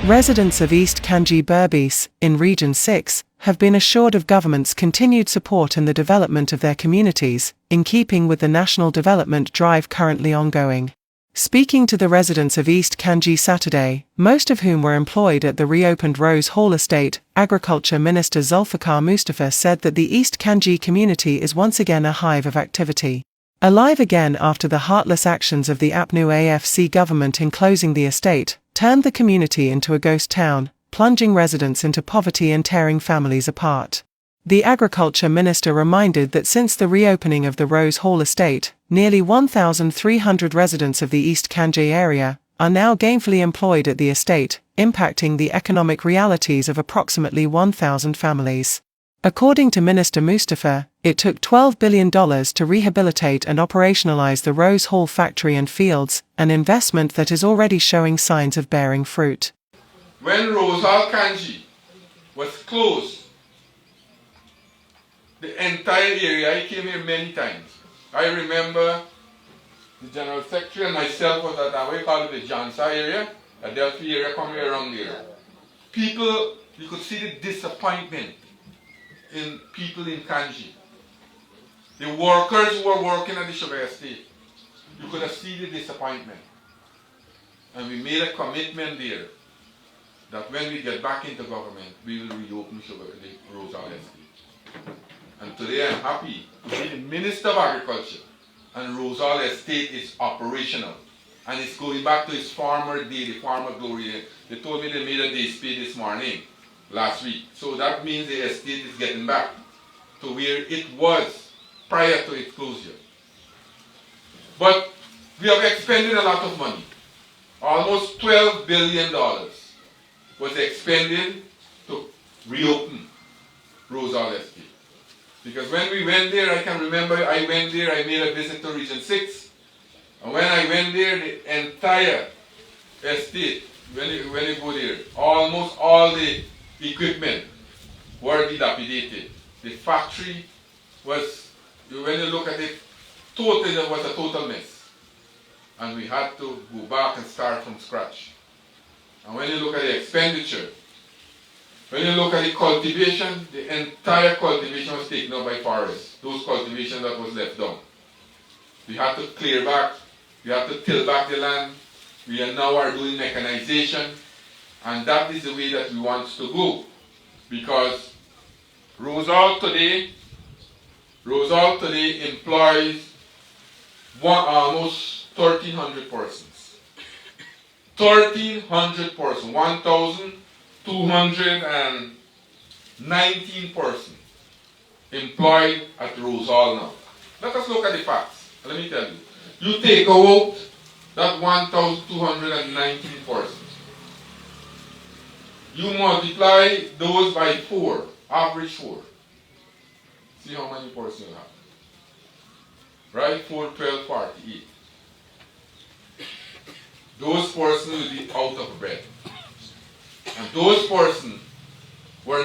Residents of East Canje Berbice, in Region 6, have been assured of government's continued support in the development of their communities, in keeping with the national development drive currently ongoing. Speaking to the residents of East Canje Saturday, most of whom were employed at the reopened Rose Hall estate, Agriculture Minister Zulfikar Mustapha said that the East Canje community is once again a hive of activity. Alive again after the heartless actions of the APNU AFC government in closing the estate, turned the community into a ghost town, plunging residents into poverty and tearing families apart. The Agriculture Minister reminded that since the reopening of the Rose Hall estate, nearly 1,300 residents of the East Canje area are now gainfully employed at the estate, impacting the economic realities of approximately 1,000 families. According to Minister Mustapha, it took $12 billion to rehabilitate and operationalize the Rose Hall factory and fields, an investment that is already showing signs of bearing fruit. When Rose Hall Canje was closed, the entire area, I came here many times. I remember the General Secretary and myself was at what we call it the Jansa area, the Delphi area coming around there. People, you could see the disappointment in people in Canje. The workers who were working at the sugar estate, you could have seen the disappointment. And we made a commitment there that when we get back into government, we will reopen the Rose Hall estate. And today I'm happy to be the Minister of Agriculture, and Rose Hall estate is operational. And it's going back to its former day, the former glory. They told me they made a day spade this morning, last week. So that means the estate is getting back to where it was prior to its closure. But we have expended a lot of money. Almost $12 billion was expended to reopen Rose Hall estate. Because when we went there, I can remember I went there, I made a visit to Region 6. And when I went there, the entire estate, when you go there, almost all the equipment were dilapidated. The factory was, when you look at it, it was a total mess. And we had to go back and start from scratch. And when you look at the expenditure, when you look at the cultivation, the entire cultivation was taken up by forests. Those cultivations that was left down. We had to clear back, we had to till back the land. We are now doing mechanization, and that is the way that we want to go. Because Rose Hall today employs almost 1,300 persons. 1,300 persons, 1,219 persons employed at Rose Hall now. Let us look at the facts. Let me tell you. You take out that 1,219 persons. You multiply those by 4, average 4. See how many persons you have. Right? 4, 12, 48. Those persons will be out of bread. And those persons were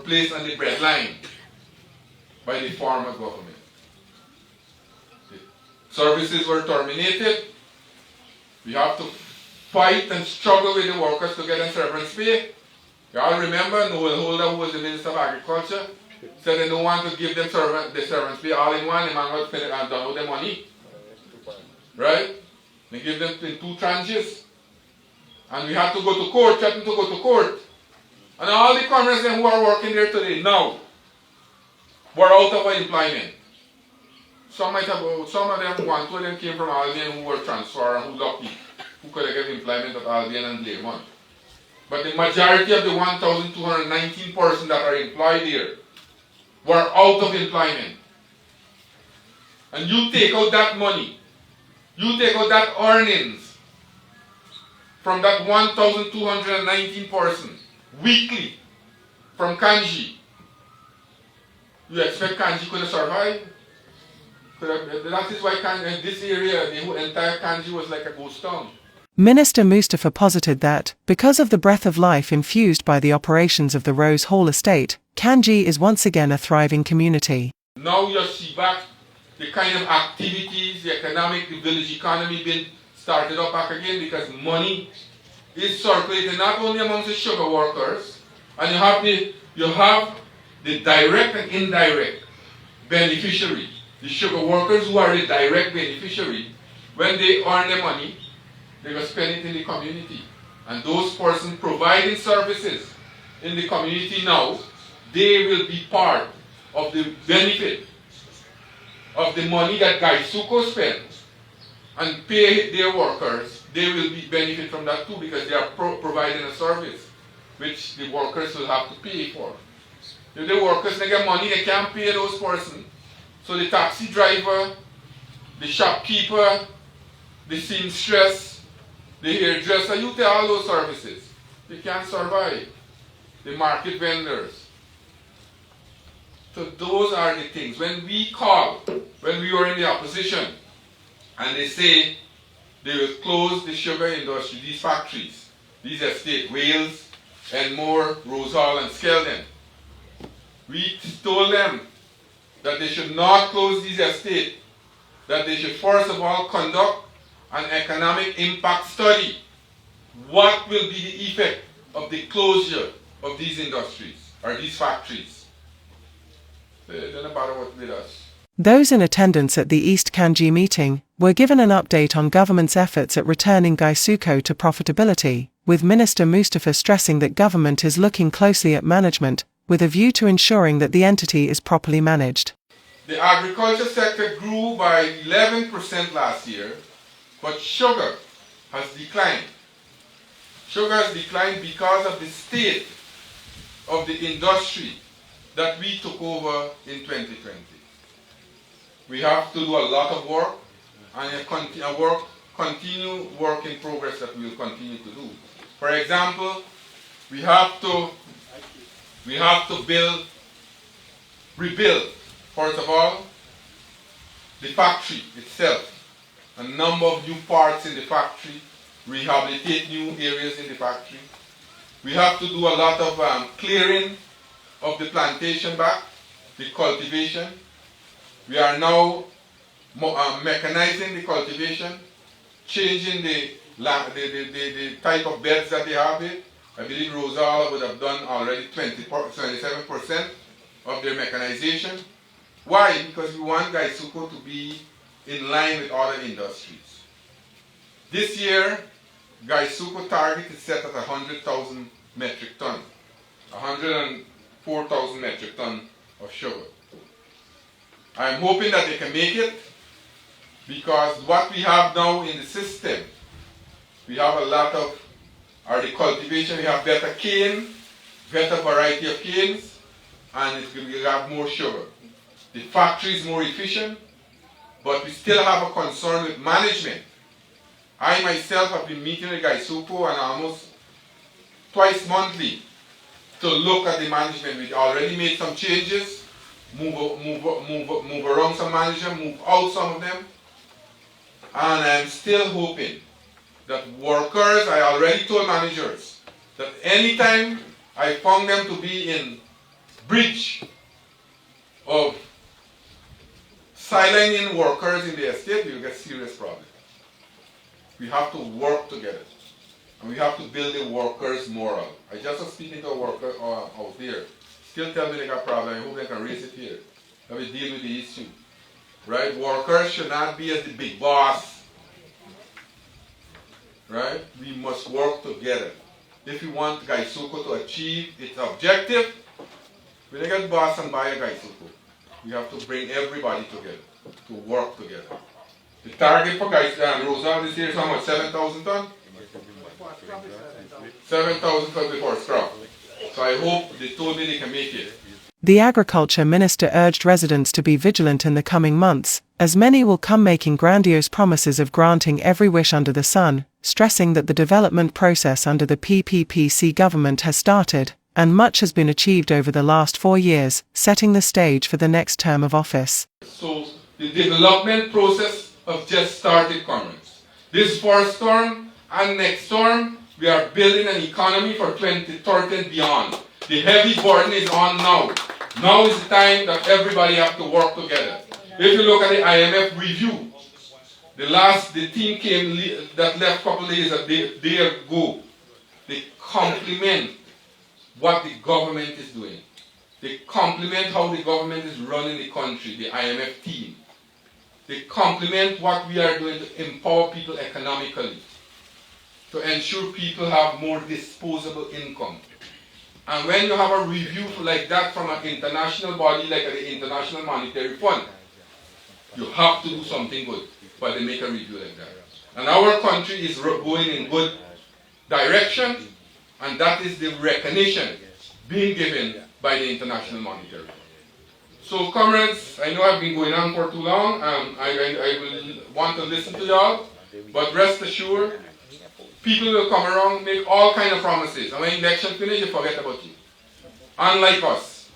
placed on the bread line by the former government. The services were terminated. We have to fight and struggle with the workers to get them severance pay. You all remember Noel Holder, who was the Minister of Agriculture, said they don't want to give them the severance pay all in one. The man got finished and done with the money. Right? They give them in 2 tranches. And we had to go to court, threatened to go to court. And all the comrades who are working there today now were out of employment. Some of them, one, 2 of them came from Albion who were transferred and who lucky, who could have got employment at Albion and Blairmont. But the majority of the 1,219 persons that are employed here were out of employment. And you take out that money, you take out that earnings from that 1,219 persons weekly from Canje. You expect Canje could have survived? That is why this area, the entire Canje was like a ghost town. Minister Mustapha posited that, because of the breath of life infused by the operations of the Rose Hall estate, Canje is once again a thriving community. Now you see back the kind of activities, the village economy being started up back again because money is circulating not only amongst the sugar workers, and you have the direct and indirect beneficiary. The sugar workers who are the direct beneficiary, when they earn their money, they will spend it in the community. And those persons providing services in the community now, they will be part of the benefit of the money that Gaisuko spends and pay their workers. They will be benefit from that too, because they are providing a service which the workers will have to pay for. If the workers they get money, they can't pay those persons. So the taxi driver, the shopkeeper, the seamstress, the hairdresser, you take all those services. They can't survive. The market vendors. So those are the things. When we were in the opposition, and they say they will close the sugar industry, these factories, these estates, Wales, Enmore, Rosal, and Skeldon. We told them that they should not close these estates, that they should first of all conduct an economic impact study. What will be the effect of the closure of these industries, or these factories? They don't bother with us. Those in attendance at the East Canje meeting were given an update on government's efforts at returning Gaisuko to profitability, with Minister Mustapha stressing that government is looking closely at management, with a view to ensuring that the entity is properly managed. The agriculture sector grew by 11% last year, but sugar has declined. Sugar has declined because of the state of the industry that we took over in 2020. We have to do a lot of work, and a continue work in progress that we will continue to do. For example, we have to rebuild, first of all, the factory itself. A number of new parts in the factory, rehabilitate new areas in the factory. We have to do a lot of clearing of the plantation back, the cultivation. We are now mechanizing the cultivation, changing the type of beds that they have it. I believe Rosal would have done already 27% of their mechanization. Why? Because we want Gaisuko to be in line with other industries. This year, Gaisuko target is set at 100,000 metric tons, 104,000 metric tons of sugar. I'm hoping that they can make it, because what we have now in the system, we have a lot of, the cultivation, we have better cane, better variety of canes, and we have more sugar. The factory is more efficient, but we still have a concern with management. I myself have been meeting with Gaisuko and almost twice monthly to look at the management. We already made some changes, move around some managers, move out some of them, and I'm still hoping that workers, I already told managers that anytime I found them to be in breach of silencing workers in the estate, we will get serious problems. We have to work together, and we have to build the workers' moral. I just was speaking to a worker out there, still tell me they got problems. I hope they can raise it here, that we deal with the issue. Right? Workers should not be as the big boss. Right? We must work together. If we want Gaisuko to achieve its objective, we don't get boss and buy a Gaisuko. We have to bring everybody together, to work together. The target for Rosal this year is how much? 7,000 tons? 7,000 tons before scrap. So I hope they told me they can make it. The Agriculture Minister urged residents to be vigilant in the coming months, as many will come making grandiose promises of granting every wish under the sun, stressing that the development process under the PPPC government has started, and much has been achieved over the last 4 years, setting the stage for the next term of office. So the development process have just started, comrades. This first term and next term, we are building an economy for 2030 and beyond. The heavy burden is on now. Now is the time that everybody have to work together. If you look at the IMF review, the team came that left a couple of days ago. They complement what the government is doing. They complement how the government is running the country, the IMF team. They complement what we are doing to empower people economically, to ensure people have more disposable income. And when you have a review like that from an international body like the International Monetary Fund, you have to do something good when they make a review like that. And our country is going in good direction, and that is the recognition being given by the International Monetary Fund. So comrades, I know I've been going on for too long. I will want to listen to y'all, but rest assured, people will come around, make all kinds of promises, and when election finish, they forget about you. Unlike us,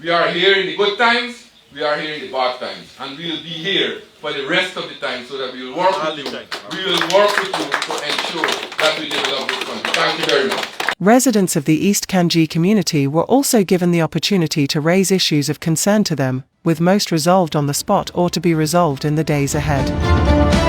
we are here in the good times, we are here in the bad times, and we will be here for the rest of the time so that we will work with you. We will work with you to ensure that we develop this country. Thank you very much. Residents of the East Canje community were also given the opportunity to raise issues of concern to them, with most resolved on the spot or to be resolved in the days ahead.